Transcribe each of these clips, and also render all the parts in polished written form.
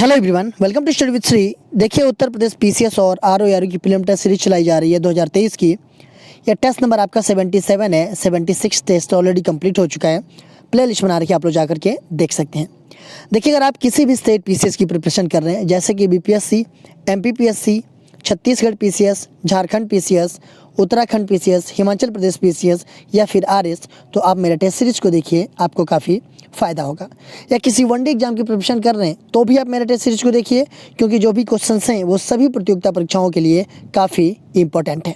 Hello everyone, welcome to study with Shri. देखिए, Uttar Pradesh PCS और RO की प्रीलिम टेस्ट सीरीज चलाई जा रही है 2023 की। यह टेस्ट नंबर आपका 77 है। 76 टेस्ट ऑलरेडी कंप्लीट हो चुका है। प्ले लिस्ट बना रखी है, आप लोग जाकर के देख सकते हैं। देखिए, अगर आप किसी भी स्टेट पीसीएस की प्रिपरेशन कर रहे हैं, जैसे कि BPSC, MPPSC, Chhattisgarh PCS, Jharkhand PCS, Uttarakhand PCS, Himachal Pradesh PCS या फिर आरएस, तो आप मेरा टेस्ट सीरीज को देखिए, आपको काफ़ी फ़ायदा होगा। या किसी वनडे एग्जाम की प्रिपरेशन कर रहे हैं तो भी आप मेरा टेस्ट सीरीज को देखिए, क्योंकि जो भी क्वेश्चंस हैं वो सभी प्रतियोगिता परीक्षाओं के लिए काफ़ी इंपॉर्टेंट हैं।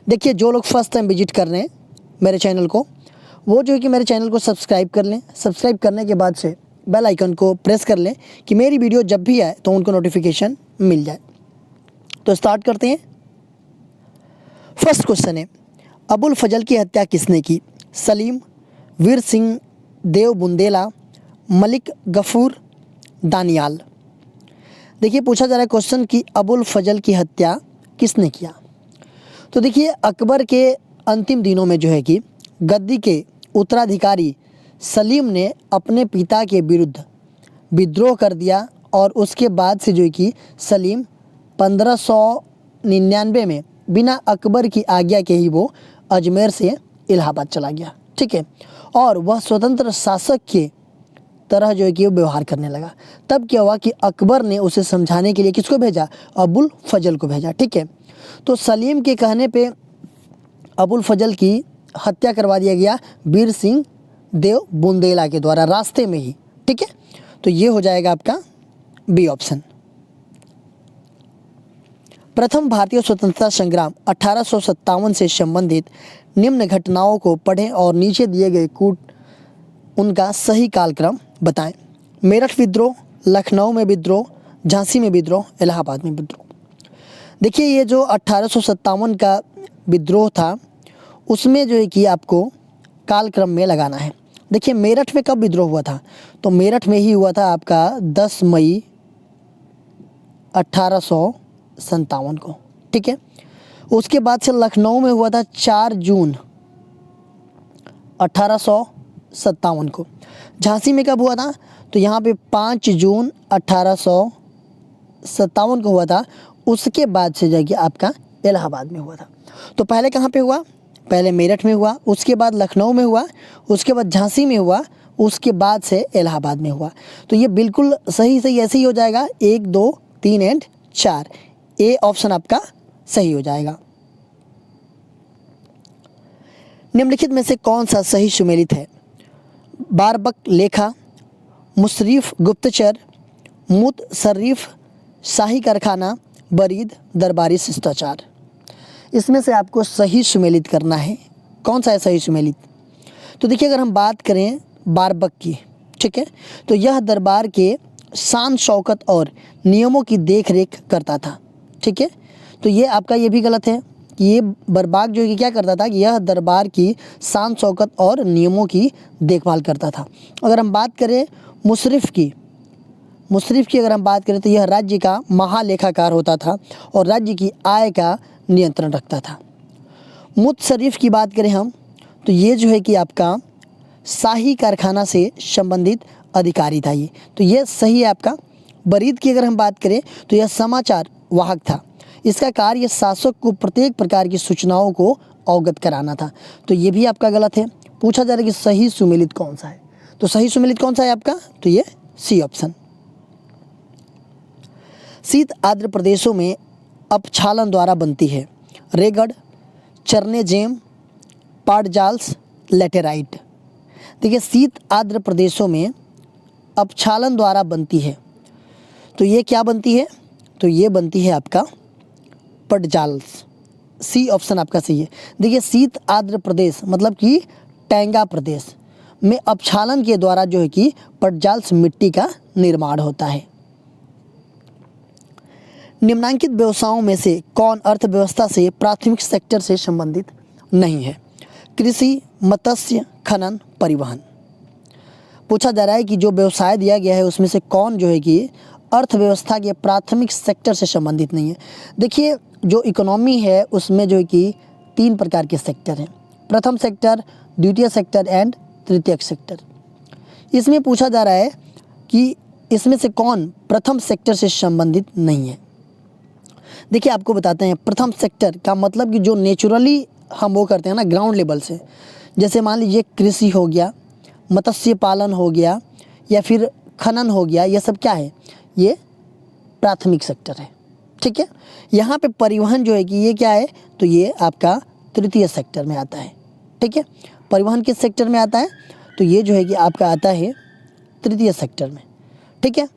देखिए, जो लोग फर्स्ट टाइम विजिट कर रहे हैं मेरे चैनल को, वो जो है कि मेरे चैनल को सब्सक्राइब कर लें। सब्सक्राइब करने के बाद से बेल आइकन को प्रेस कर लें कि मेरी वीडियो जब भी आए तो उनको नोटिफिकेशन मिल जाए। तो स्टार्ट करते हैं। फर्स्ट क्वेश्चन है, अबुल फजल की हत्या किसने की? सलीम, वीर सिंह देव बुंदेला, मलिक गफूर, दानियाल। देखिए, पूछा जा रहा है क्वेश्चन कि अबुल फजल की हत्या किसने किया। तो देखिए, अकबर के अंतिम दिनों में जो है कि गद्दी के उत्तराधिकारी सलीम ने अपने पिता के विरुद्ध विद्रोह कर दिया और उसके बाद से जो है कि सलीम 1599 में बिना अकबर की आज्ञा के ही वो अजमेर से इलाहाबाद चला गया। ठीक है, और वह स्वतंत्र शासक के तरह जो है कि वो व्यवहार करने लगा। तब क्या हुआ कि अकबर ने उसे समझाने के लिए किसको भेजा? अबुल फजल को भेजा। ठीक है, तो सलीम के कहने पे अबुल फजल की हत्या करवा दिया गया वीर सिंह देव बुंदेला के द्वारा, रास्ते में ही। ठीक है, तो ये हो जाएगा आपका बी ऑप्शन। प्रथम भारतीय स्वतंत्रता संग्राम 1857 से संबंधित निम्न घटनाओं को पढ़ें और नीचे दिए गए कूट उनका सही कालक्रम बताएं। मेरठ विद्रोह, लखनऊ में विद्रोह, झांसी में विद्रोह, इलाहाबाद में विद्रोह। देखिए, ये जो 1857 का विद्रोह था उसमें जो है कि आपको कालक्रम में लगाना है। देखिए, मेरठ में कब विद्रोह हुआ था? तो मेरठ में ही हुआ था आपका 10 मई 1857 को। ठीक है, उसके बाद से लखनऊ में हुआ था 4 जून 1857 को। झांसी में कब हुआ था? तो यहाँ पे 5 जून 1857 को हुआ था। उसके बाद से जाके आपका इलाहाबाद में हुआ था। तो पहले कहाँ पे हुआ? पहले मेरठ में हुआ, उसके बाद लखनऊ में हुआ, उसके बाद झांसी में हुआ, उसके बाद से इलाहाबाद में हुआ। तो ये बिल्कुल सही ऐसे ही हो जाएगा। 1, 2, 3 एंड 4, ए ऑप्शन आपका सही हो जाएगा। निम्नलिखित में से कौन सा सही सुमेलित है? बारबक लेखा, मुशर्रफ गुप्तचर, मुतशर्रिफ शाही कारखाना, बरीद दरबारी शिष्टाचार। इसमें से आपको सही सुमेलित करना है। कौन सा है सही सुमेलित? तो देखिए, अगर हम बात करें बारबक की, ठीक है, तो यह दरबार के शान शौकत और नियमों की देखरेख करता था। ठीक है, तो ये आपका ये भी गलत है कि ये बरबाग जो है कि क्या करता था कि यह दरबार की शान शौकत और नियमों की देखभाल करता था। अगर हम बात करें मुशर्रफ की अगर हम बात करें तो यह राज्य का महालेखाकार होता था और राज्य की आय का नियंत्रण रखता था। मुतशर्रिफ की बात करें हम तो ये जो है कि आपका शाही कारखाना से संबंधित अधिकारी था ये, तो ये सही है आपका। बरीद की अगर हम बात करें तो यह समाचार वाहक था। इसका कार्य शासक को प्रत्येक प्रकार की सूचनाओं को अवगत कराना था। तो ये भी आपका गलत है। पूछा जा रहा है कि सही सुमेलित कौन सा है, तो सही सुमेलित कौन सा है आपका? तो ये सी ऑप्शन। शीत आर्द्र प्रदेशों में अपक्षालन द्वारा बनती है। रेगड़, चरनेजेम, पाटजाल्स, लेटेराइट। देखिए, शीत आर्द्र प्रदेशों में अपक्षालन द्वारा बनती है, तो ये क्या बनती है? तो ये बनती है आपका पटजाल्स। सी ऑप्शन आपका सही है। देखिए, शीत आर्द्र प्रदेश मतलब कि टैंगा प्रदेश में अपक्षालन के द्वारा जो है कि पटजाल्स मिट्टी का निर्माण होता है। निम्नांकित व्यवसायों में से कौन अर्थव्यवस्था से प्राथमिक सेक्टर से संबंधित नहीं है? कृषि, मत्स्य, खनन, परिवहन। पूछा जा रहा है कि जो व्यवसाय दिया गया है उसमें से कौन जो है कि अर्थव्यवस्था के प्राथमिक सेक्टर से संबंधित नहीं है। देखिए, जो इकोनॉमी है उसमें जो है कि 3 प्रकार के सेक्टर हैं। प्रथम सेक्टर, द्वितीय सेक्टर एंड तृतीयक सेक्टर। इसमें पूछा जा रहा है कि इसमें से कौन प्रथम सेक्टर से संबंधित नहीं है? देखिए आपको बताते हैं, प्रथम सेक्टर का मतलब कि जो नेचुरली हम वो करते हैं ना ग्राउंड लेवल से, जैसे मान लीजिए कृषि हो गया, मत्स्य पालन हो गया, या फिर खनन हो गया, ये सब क्या है? ये प्राथमिक सेक्टर है। ठीक है, यहाँ पे परिवहन जो है कि ये क्या है? तो ये आपका तृतीय सेक्टर में आता है। ठीक है, परिवहन किस सेक्टर में आता है? तो ये जो है कि आपका आता है तृतीय सेक्टर में। ठीक है,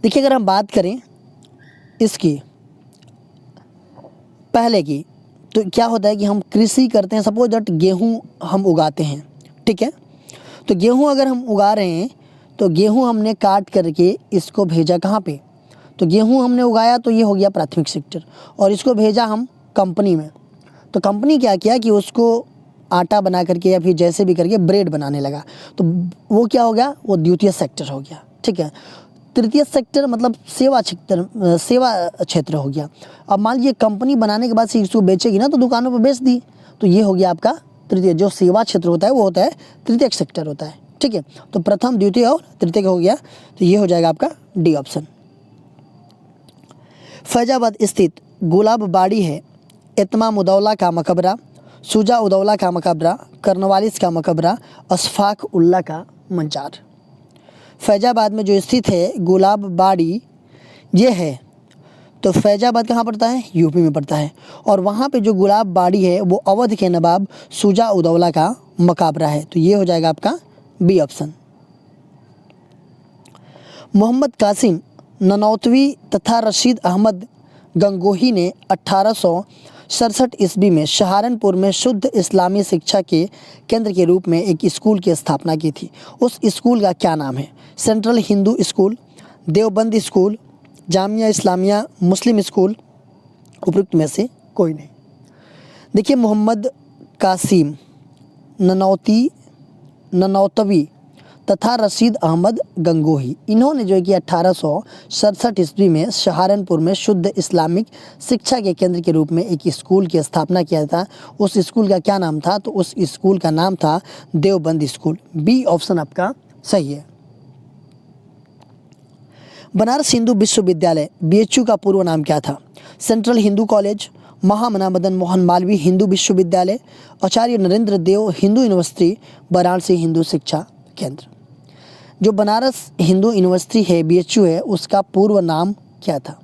देखिए अगर हम बात करें इसकी पहले की, तो क्या होता है कि हम कृषि करते हैं, सपोज दैट गेहूँ हम उगाते हैं। ठीक है, तो गेहूँ अगर हम उगा रहे हैं तो गेहूँ हमने काट करके इसको भेजा कहाँ पे? तो गेहूँ हमने उगाया तो ये हो गया प्राथमिक सेक्टर, और इसको भेजा हम कंपनी में, तो कंपनी क्या किया कि उसको आटा बना करके या फिर जैसे भी करके ब्रेड बनाने लगा, तो वो क्या हो गया? वो द्वितीय सेक्टर हो गया। ठीक है, तृतीय सेक्टर मतलब सेवा क्षेत्र हो गया। अब मान लीजिए कंपनी बनाने के बाद से इसको बेचेगी ना, तो दुकानों पर बेच दी, तो ये हो गया आपका तृतीय। जो सेवा क्षेत्र होता है वो होता है तृतीय सेक्टर होता है। ठीक है, तो प्रथम, द्वितीय और तृतीय हो गया, तो ये हो जाएगा आपका डी ऑप्शन। फैजाबाद स्थित गुलाबबाड़ी है इत्माम उद्दौला का मकबरा, शुजा उद्दौला का मकबरा, कर्नवालिस का मकबरा, अशफाक उल्ला का मंजार। फैजाबाद में जो स्थित है गुलाबबाड़ी ये है, तो फैजाबाद कहाँ पड़ता है? यूपी में पड़ता है, और वहाँ पे जो गुलाबबाड़ी है वो अवध के नवाब शुजा उद्दौला का मकबरा है, तो ये हो जाएगा आपका बी ऑप्शन। मोहम्मद कासिम ननौतवी तथा रशीद अहमद गंगोही ने 1867 ईस्वी में सहारनपुर में शुद्ध इस्लामी शिक्षा के केंद्र के रूप में एक स्कूल की स्थापना की थी। उस स्कूल का क्या नाम है? Central Hindu school, Deoband school, Jamia Islamia Muslim school, उपरोक्त में से कोई नहीं। देखिए मोहम्मद कासिम ननौतवी तथा रशीद अहमद गंगोही, इन्होंने जो है कि 1867 ईस्वी में सहारनपुर में शुद्ध इस्लामिक शिक्षा के केंद्र के रूप में एक स्कूल की स्थापना किया था। उस स्कूल का क्या नाम था? तो उस स्कूल का नाम था देवबंद स्कूल। बी ऑप्शन आपका सही है। बनारस हिंदू विश्वविद्यालय BHU का पूर्व नाम क्या था? सेंट्रल हिंदू कॉलेज, महामना मदन मोहन मालवीय हिंदू विश्वविद्यालय, आचार्य नरेंद्र देव हिंदू यूनिवर्सिटी, वाराणसी हिंदू शिक्षा केंद्र। जो बनारस हिंदू यूनिवर्सिटी है BHU है, उसका पूर्व नाम क्या था?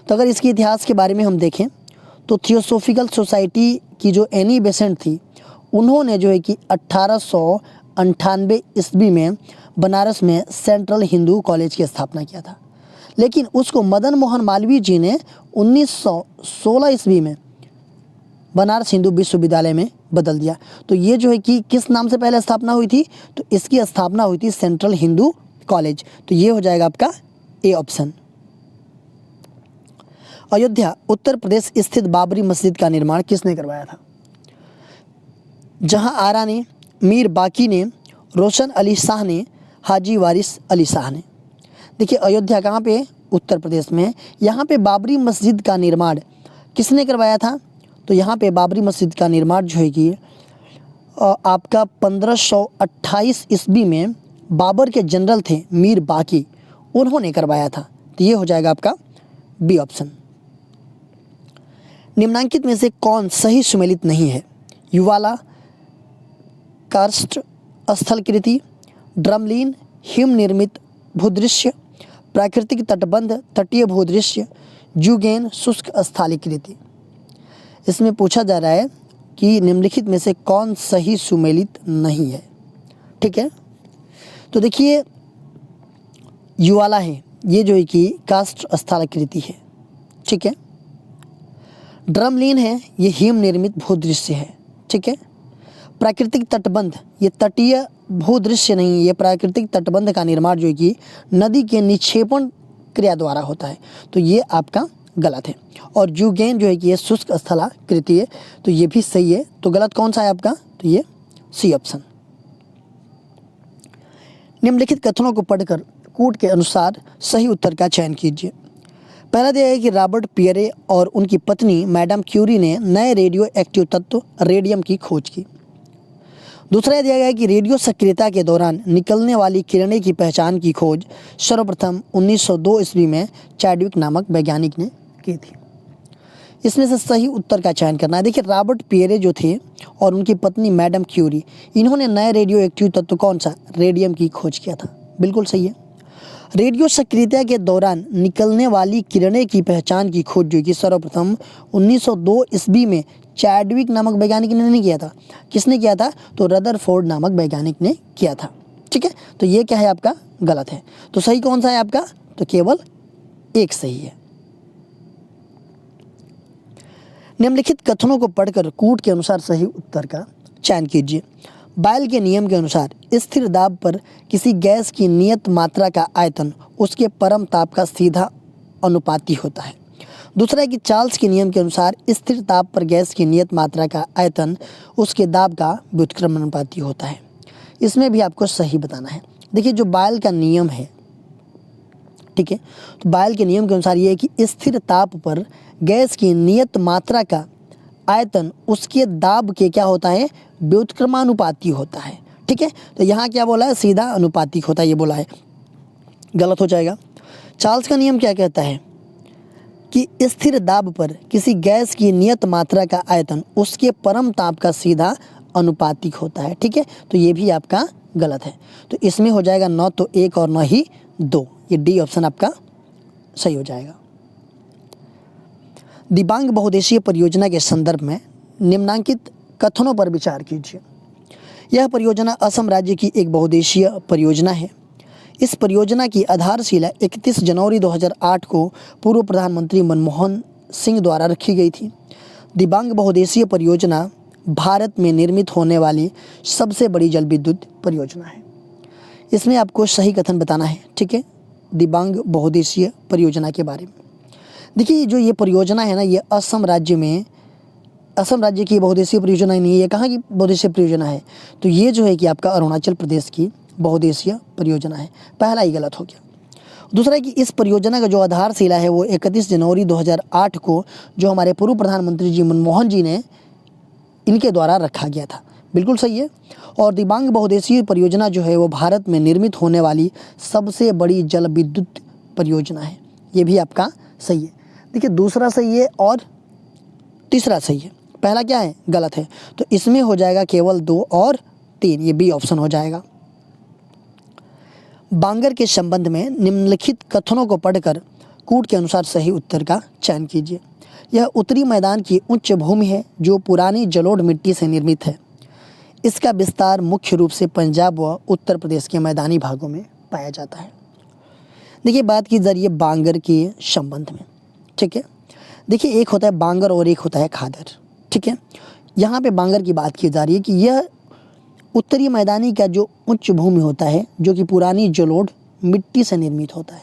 तो अगर इसके इतिहास के बारे में हम देखें तो थियोसोफिकल सोसाइटी की जो एनी बेसेंट थी, उन्होंने जो है कि 1898 ईस्वी में बनारस में सेंट्रल हिंदू कॉलेज की स्थापना किया था, लेकिन उसको मदन मोहन मालवीय जी ने 1916 ईस्वी में बनारस हिंदू विश्वविद्यालय में बदल दिया। तो ये जो है कि किस नाम से पहले स्थापना हुई थी? तो इसकी स्थापना हुई थी सेंट्रल हिंदू कॉलेज, तो ये हो जाएगा आपका ए ऑप्शन। अयोध्या उत्तर प्रदेश स्थित बाबरी मस्जिद का निर्माण किसने करवाया था? जहां आरा ने, मीर बाकी ने, रोशन अली शाह ने, हाजी वारिस अली शाह ने। देखिए अयोध्या कहाँ पे है? उत्तर प्रदेश में है। यहाँ पे बाबरी मस्जिद का निर्माण किसने करवाया था? तो यहाँ पे बाबरी मस्जिद का निर्माण जो है कि आपका 1528 ईस्वी में बाबर के जनरल थे मीर बाकी, उन्होंने करवाया था, तो ये हो जाएगा आपका बी ऑप्शन। निम्नांकित में से कौन सही सुमेलित नहीं है? युवाला, कार्स्ट स्थलकृति, ड्रमलीन, हिम निर्मित भूदृश्य, प्राकृतिक तटबंध तटीय भूदृश्य, जुगेन शुष्क स्थलीकृति। इसमें पूछा जा रहा है कि निम्नलिखित में से कौन सही सुमेलित नहीं है। ठीक है, तो देखिए युवाला है, ये जो है कि कास्ट स्थलाकृति है। ठीक है, ड्रमलीन है, ये हिम निर्मित भूदृश्य है। ठीक है, प्राकृतिक तटबंध, ये तटीय भूदृश्य नहीं, ये प्राकृतिक तटबंध का निर्माण जो है कि नदी के निक्षेपण क्रिया द्वारा होता है, तो ये आपका गलत है। और जुगेन जो है कि ये शुष्क स्थलाकृति है, तो ये भी सही है। तो गलत कौन सा है आपका? तो ये सी ऑप्शन। निम्नलिखित कथनों को पढ़कर कूट के अनुसार सही उत्तर का चयन कीजिए। पहला दिया है कि रॉबर्ट पियरे और उनकी पत्नी मैडम क्यूरी ने नए रेडियो एक्टिव तत्व रेडियम की खोज की। दूसरा दिया गया है कि रेडियो सक्रियता के दौरान निकलने वाली किरणें की पहचान की खोज सर्वप्रथम 1902 ईस्वी में चैडविक नामक वैज्ञानिक ने की थी। इसमें से सही उत्तर का चयन करना है। देखिए रॉबर्ट पियरे जो थे और उनकी पत्नी मैडम क्यूरी, इन्होंने नए रेडियो एक्टिव तत्व कौन सा, रेडियम की खोज किया था। बिल्कुल सही है। रेडियो सक्रियता के दौरान निकलने वाली किरणें की पहचान की खोज जो कि सर्वप्रथम 1902 ईस्वी में चैडविक नामक वैज्ञानिक ने नहीं किया था। किसने किया था, तो रदरफोर्ड नामक वैज्ञानिक ने किया था। ठीक है, तो ये क्या है आपका, गलत है। तो सही कौन सा है आपका, तो केवल एक सही है। निम्नलिखित कथनों को पढ़कर कूट के अनुसार सही उत्तर का चयन कीजिए। बायल के नियम के अनुसार स्थिर दाब पर किसी गैस की नियत मात्रा का आयतन उसके परम ताप का सीधा अनुपाती होता है। दूसरा है कि चार्ल्स के नियम के अनुसार स्थिर ताप पर गैस की नियत मात्रा का आयतन उसके दाब का व्युत्क्रमानुपाती होता है। इसमें भी आपको सही बताना है। देखिए जो बायल का नियम है, ठीक है, तो बायल के नियम के अनुसार ये है कि स्थिर ताप पर गैस की नियत मात्रा का आयतन उसके दाब के क्या होता है, व्युत्क्रमानुपाती होता है। ठीक है, तो यहाँ क्या बोला है, सीधा अनुपातिक होता है, ये बोला है, गलत हो जाएगा। चार्ल्स का नियम क्या कहता है कि स्थिर दाब पर किसी गैस की नियत मात्रा का आयतन उसके परम ताप का सीधा अनुपातिक होता है। ठीक है, तो ये भी आपका गलत है। तो इसमें हो जाएगा न तो एक और न ही दो, ये डी ऑप्शन आपका सही हो जाएगा। दिबांग बहुउद्देशीय परियोजना के संदर्भ में निम्नांकित कथनों पर विचार कीजिए। यह परियोजना असम राज्य की एक बहुउद्देशीय परियोजना है। इस परियोजना की आधारशिला 31 जनवरी 2008 को पूर्व प्रधानमंत्री मनमोहन सिंह द्वारा रखी गई थी। दिबांग बहुउद्देशीय परियोजना भारत में निर्मित होने वाली सबसे बड़ी जल विद्युत परियोजना है। इसमें आपको सही कथन बताना है। ठीक है, दिबांग बहुउद्देशीय परियोजना के बारे में देखिए, जो ये परियोजना है ना, ये असम राज्य की बहुउद्देशीय परियोजना नहीं है। ये कहाँ की बहुउद्देशीय परियोजना है, तो ये जो है कि आपका अरुणाचल प्रदेश की बहुउद्देशीय परियोजना है। पहला ही गलत हो गया। दूसरा है कि इस परियोजना का जो आधारशिला है वो 31 जनवरी 2008 को जो हमारे पूर्व प्रधानमंत्री जी मनमोहन जी ने इनके द्वारा रखा गया था। बिल्कुल सही है। और दिबांग बहुउद्देशीय परियोजना जो है वो भारत में निर्मित होने वाली सबसे बड़ी जल विद्युत परियोजना है। ये भी आपका सही है। देखिए दूसरा सही है और तीसरा सही है, पहला क्या है, गलत है। तो इसमें हो जाएगा केवल 2 और 3, ये बी ऑप्शन हो जाएगा। बांगर के संबंध में निम्नलिखित कथनों को पढ़कर कूट के अनुसार सही उत्तर का चयन कीजिए। यह उत्तरी मैदान की उच्च भूमि है जो पुरानी जलोढ़ मिट्टी से निर्मित है। इसका विस्तार मुख्य रूप से पंजाब व उत्तर प्रदेश के मैदानी भागों में पाया जाता है। देखिए बात की जा रही है बांगर के संबंध में। ठीक है, देखिए एक होता है बांगर और एक होता है खादर। ठीक है, यहाँ पे बांगर की बात की जा रही है कि यह उत्तरी मैदानी का जो उच्च भूमि होता है जो कि पुरानी जलोढ़ मिट्टी से निर्मित होता है।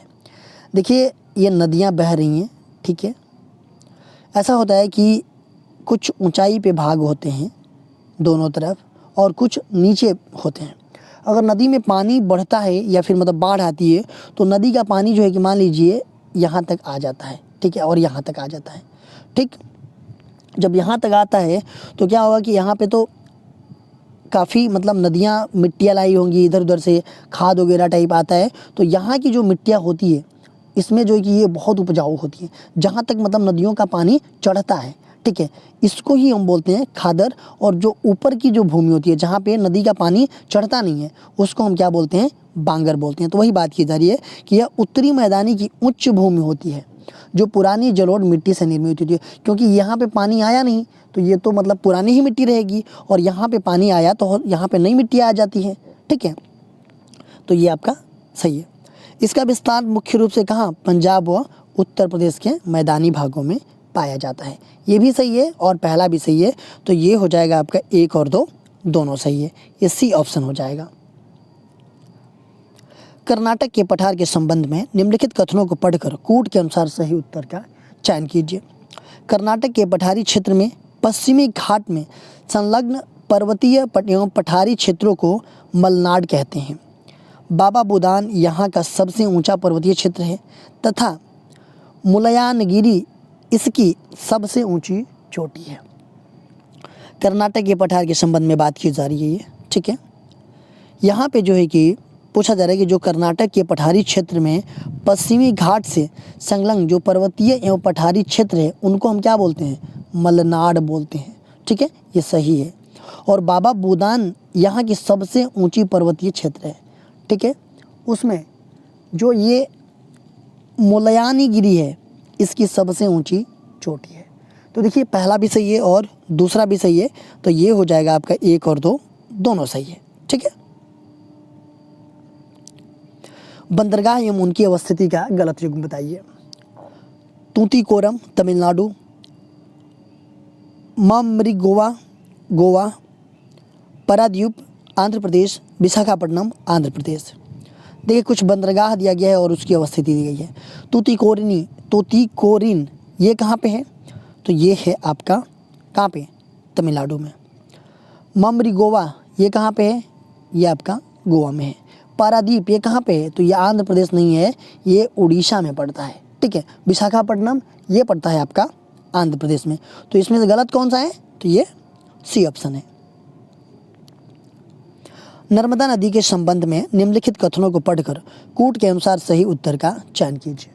देखिए ये नदियाँ बह रही हैं। ठीक है, ऐसा होता है कि कुछ ऊंचाई पे भाग होते हैं दोनों तरफ और कुछ नीचे होते हैं। अगर नदी में पानी बढ़ता है या फिर मतलब बाढ़ आती है तो नदी का पानी जो है कि मान लीजिए यहाँ तक आ जाता है। ठीक है, और यहाँ तक आ जाता है। ठीक, जब यहाँ तक आता है तो क्या होगा कि यहाँ पे तो काफ़ी मतलब नदियाँ मिट्टियाँ लाई होंगी, इधर उधर से खाद वगैरह टाइप आता है। तो यहाँ की जो मिट्टियाँ होती है इसमें जो है कि ये बहुत उपजाऊ होती है जहाँ तक मतलब नदियों का पानी चढ़ता है। ठीक है, इसको ही हम बोलते हैं खादर। और जो ऊपर की जो भूमि होती है जहाँ पे नदी का पानी चढ़ता नहीं है उसको हम क्या बोलते हैं, बांगर बोलते हैं। तो वही बात की जा रही है कि यह उत्तरी मैदानी की उच्च भूमि होती है जो पुरानी जलोढ़ मिट्टी से निर्मित होती है। क्योंकि यहाँ पे पानी आया नहीं तो ये तो मतलब पुरानी ही मिट्टी रहेगी, और यहाँ पे पानी आया तो यहाँ पे नई मिट्टी आ जाती है। ठीक है, तो ये आपका सही है। इसका विस्तार मुख्य रूप से कहाँ, पंजाब व उत्तर प्रदेश के मैदानी भागों में पाया जाता है। ये भी सही है और पहला भी सही है। तो ये हो जाएगा आपका 1 और 2 दोनों सही है, ये सी ऑप्शन हो जाएगा। कर्नाटक के पठार के संबंध में निम्नलिखित कथनों को पढ़कर कूट के अनुसार सही उत्तर का चयन कीजिए। कर्नाटक के पठारी क्षेत्र में पश्चिमी घाट में संलग्न पर्वतीय एवं पठारी क्षेत्रों को मलनाड कहते हैं। बाबा बुदान यहाँ का सबसे ऊंचा पर्वतीय क्षेत्र है तथा मुलयानगिरी इसकी सबसे ऊंची चोटी है। कर्नाटक के पठार के संबंध में बात की जा रही है ये। ठीक है। यहाँ पे जो है कि पूछा जा रहा है कि जो कर्नाटक के पठारी क्षेत्र में पश्चिमी घाट से संलग्न जो पर्वतीय एवं पठारी क्षेत्र है उनको हम क्या बोलते हैं, मलनाड बोलते हैं, ठीक है, ये सही है। और बाबा बूदान यहाँ की सबसे ऊंची पर्वतीय क्षेत्र है, ठीक है, उसमें जो ये मुलयानीगिरी है इसकी सबसे ऊंची चोटी है। तो देखिए पहला भी सही है और दूसरा भी सही है, तो ये हो जाएगा आपका 1 और 2 दोनों सही है, ठीक है। बंदरगाह एवं उनकी अवस्थिति का गलत युग्म बताइए। तूतीकोरम तमिलनाडु, ममरिगोवा गोवा, पारादीप आंध्र प्रदेश, विशाखापट्टनम आंध्र प्रदेश। देखिए कुछ बंदरगाह दिया गया है और उसकी अवस्थिति दी गई है। तूतीकोरिन ये कहाँ पे है, तो ये है आपका कहाँ पे, तमिलनाडु में। ममरिगोवा ये कहाँ पे है, ये आपका गोवा में है। पारादीप ये कहाँ पे है, तो ये आंध्र प्रदेश नहीं है, ये उड़ीसा में पड़ता है, ठीक है। विशाखापट्टनम ये पड़ता है आपका आंध्र प्रदेश में। तो इसमें से गलत कौन सा है, तो ये सी ऑप्शन है। नर्मदा नदी के संबंध में निम्नलिखित कथनों को पढ़कर कूट के अनुसार सही उत्तर का चयन कीजिए।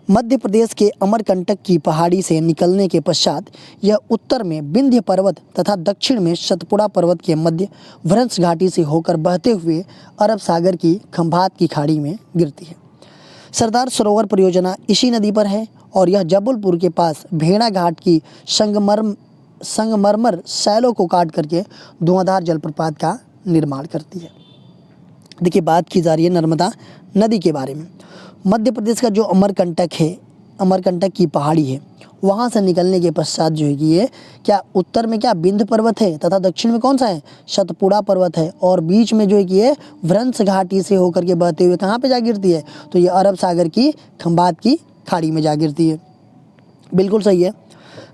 मध्य प्रदेश के अमरकंटक की पहाड़ी से निकलने के पश्चात यह उत्तर में विंध्य पर्वत तथा दक्षिण में सतपुड़ा पर्वत के मध्य भ्रंश घाटी से होकर बहते हुए अरब सागर की खंभात की खाड़ी में गिरती है। सरदार सरोवर परियोजना इसी नदी पर है और यह जबलपुर के पास भेड़ा घाट की संगमरमर शैलों को काट करके धुआंधार जलप्रपात का निर्माण करती है। देखिए बात की जा रही है नर्मदा नदी के बारे में। मध्य प्रदेश का जो अमरकंटक है, अमरकंटक की पहाड़ी है, वहाँ से निकलने के पश्चात जो है कि ये क्या उत्तर में क्या विंध्य पर्वत है तथा दक्षिण में कौन सा है, सतपुड़ा पर्वत है, और बीच में जो है कि ये भ्रंश घाटी से होकर के बहते हुए कहाँ पे जा गिरती है, तो ये अरब सागर की खंभात की खाड़ी में जा गिरती है। बिल्कुल सही है।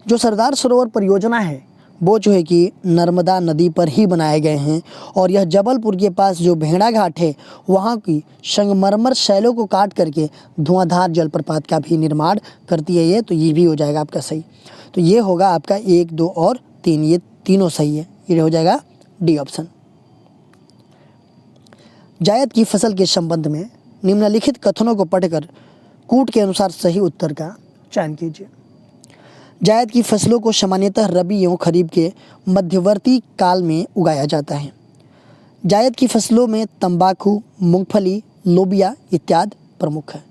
जो सरदार सरोवर परियोजना है वो जो है कि नर्मदा नदी पर ही बनाए गए हैं और यह जबलपुर के पास जो भेड़ा घाट है वहाँ की संगमरमर शैलों को काट करके धुआंधार जलप्रपात का भी निर्माण करती है ये, तो ये भी हो जाएगा आपका सही। तो ये होगा आपका 1, 2 और 3, ये तीनों सही है, ये हो जाएगा डी ऑप्शन। जायद की फसल के संबंध में निम्नलिखित कथनों को पढ़कर कूट के अनुसार सही उत्तर का चयन कीजिए। जायद की फसलों को सामान्यतः रबी एवं खरीफ के मध्यवर्ती काल में उगाया जाता है। जायद की फसलों में तंबाकू, मूंगफली, लोबिया इत्यादि प्रमुख है।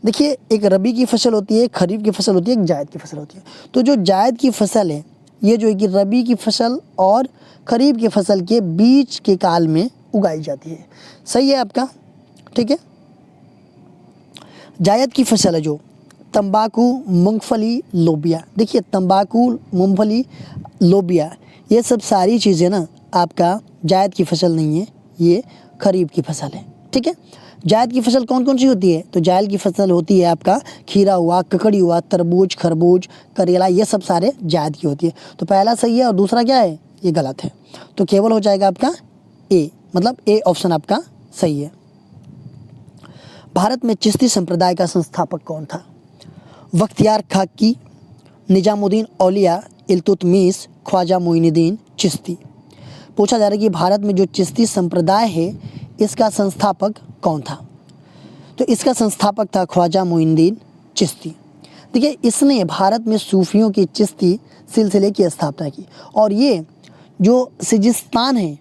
देखिए एक रबी की फसल होती है, एक खरीफ की फसल होती है, एक जायद की फसल होती है। तो जो जायद की फसल है ये जो है कि रबी की फसल और खरीफ की फसल के बीच के काल में उगाई जाती है। सही है आपका, ठीक है। जायद की फसल है जो तंबाकू, मूंगफली, लोबिया। देखिए तंबाकू, मूंगफली, लोबिया ये सब सारी चीज़ें ना आपका जायद की फसल नहीं है, ये खरीफ की फसल है, ठीक है। जायद की फसल कौन कौन सी होती है, तो जायद की फसल होती है आपका खीरा हुआ, ककड़ी हुआ, तरबूज, खरबूज, करेला, ये सब सारे जायद की होती है। तो पहला सही है और दूसरा क्या है, ये गलत है। तो केवल हो जाएगा आपका ए, मतलब ए ऑप्शन आपका सही है। भारत में चिश्ती संप्रदाय का संस्थापक कौन था? बख्तियार खाकी, निजामुद्दीन औलिया, इल्तुतमिश, ख्वाजा मोइनुद्दीन चिश्ती। पूछा जा रहा है कि भारत में जो चिश्ती संप्रदाय है इसका संस्थापक कौन था? तो इसका संस्थापक था ख्वाजा मोइनुद्दीन चिश्ती। देखिए इसने भारत में सूफियों की चिश्ती सिलसिले की स्थापना की और ये जो सिजिस्तान है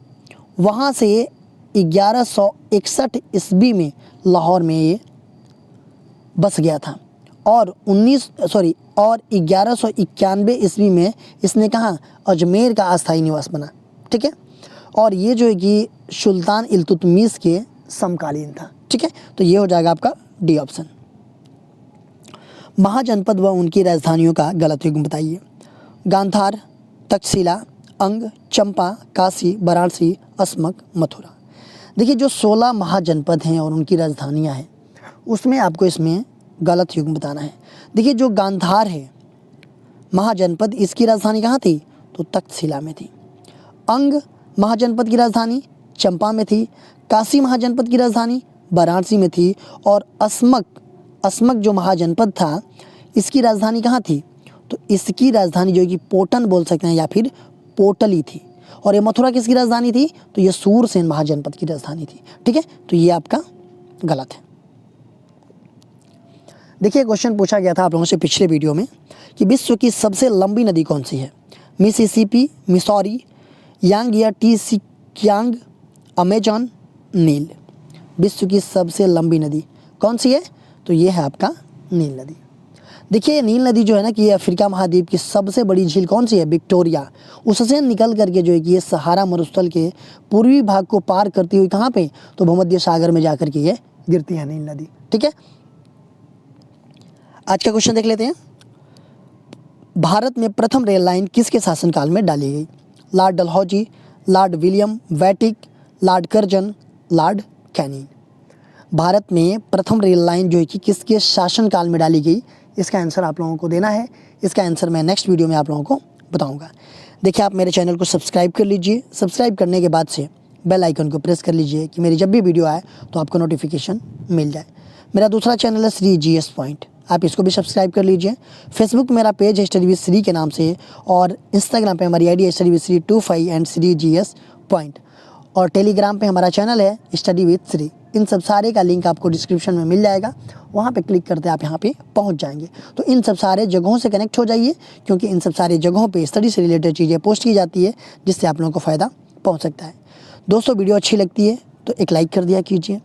वहाँ से 1161 ईस्वी में लाहौर में ये बस गया था और 1191 ईस्वी में इसने कहा अजमेर का अस्थायी निवास बना, ठीक है। और ये जो है कि सुल्तान इल्तुतमिश के समकालीन था, ठीक है। तो ये हो जाएगा आपका डी ऑप्शन। महाजनपद व उनकी राजधानियों का गलत युग्म बताइए। गांधार, तक्षशिला, अंग, चंपा, काशी, वाराणसी, अस्मक, मथुरा। देखिए जो 16 महाजनपद हैं और उनकी राजधानियां हैं उसमें आपको इसमें गलत युग्म बताना है। देखिए जो गांधार है महाजनपद, इसकी राजधानी कहाँ थी, तो तक्षशिला में थी। अंग महाजनपद की राजधानी चंपा में थी। काशी महाजनपद की राजधानी वाराणसी में थी और अस्मक जो महाजनपद था इसकी राजधानी कहाँ थी, तो इसकी राजधानी जो है कि पोटन बोल सकते हैं या फिर पोटली थी। और ये मथुरा किसकी राजधानी थी? तो ये सूरसेन महाजनपद की राजधानी थी। ठीक है, तो ये आपका गलत है। देखिए क्वेश्चन पूछा गया था आप लोगों से पिछले वीडियो में कि विश्व की सबसे लंबी नदी कौन सी है? मिसिसिपी, मिसौरी, यांग या टीसिकियांग, अमेजन, नील। विश्व की सबसे लंबी नदी कौन सी है? तो ये है आपका नील नदी। देखिए नील नदी जो है ना कि ये अफ्रीका महाद्वीप की सबसे बड़ी झील कौन सी है? विक्टोरिया। उससे निकल करके जो है कि ये सहारा मरुस्थल के पूर्वी भाग को पार करती हुई कहाँ पे? तो भूमध्य सागर में जाकर के ये गिरती है नील नदी। ठीक है, आज का क्वेश्चन देख लेते हैं। भारत में प्रथम रेल लाइन किसके शासनकाल में डाली गई? लॉर्ड डलहौजी, लॉर्ड विलियम वेटिक, lord Curzon, lord Canning. Bharat में प्रथम रेल लाइन जो है कि किसके शासनकाल में डाली गई? इसका आंसर आप लोगों को देना है। इसका आंसर मैं नेक्स्ट वीडियो में आप लोगों को बताऊंगा। देखिए आप मेरे चैनल को सब्सक्राइब कर लीजिए। सब्सक्राइब करने के बाद से बेल आइकन को प्रेस कर लीजिए कि मेरी जब भी वीडियो आए तो आपको नोटिफिकेशन मिल जाए। मेरा दूसरा चैनल है श्री GS पॉइंट, आप इसको भी सब्सक्राइब कर लीजिए। फेसबुक में मेरा पेज है स्टडी विद श्री के नाम से, और इंस्टाग्राम पे हमारी आईडी है study with Shri 25 and Shri GS point, और टेलीग्राम पे हमारा चैनल है स्टडी विद श्री। इन सब सारे का लिंक आपको डिस्क्रिप्शन में मिल जाएगा, वहाँ पे क्लिक करते आप यहाँ पे पहुँच जाएंगे। तो इन सब सारे जगहों से कनेक्ट हो जाइए, क्योंकि इन सब सारे जगहों पे स्टडी से रिलेटेड चीज़ें पोस्ट की जाती है, जिससे आप लोगों को फ़ायदा पहुँच सकता है। दोस्तों वीडियो अच्छी लगती है तो एक लाइक कर दिया कीजिए,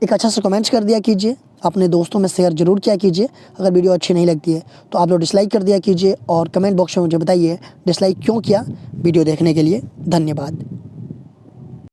एक अच्छा सा कमेंट्स कर दिया कीजिए, अपने दोस्तों में शेयर जरूर किया कीजिए। अगर वीडियो अच्छी नहीं लगती है तो आप लोग डिसलाइक कर दिया कीजिए, और कमेंट बॉक्स में मुझे बताइए डिसलाइक क्यों किया। वीडियो देखने के लिए धन्यवाद।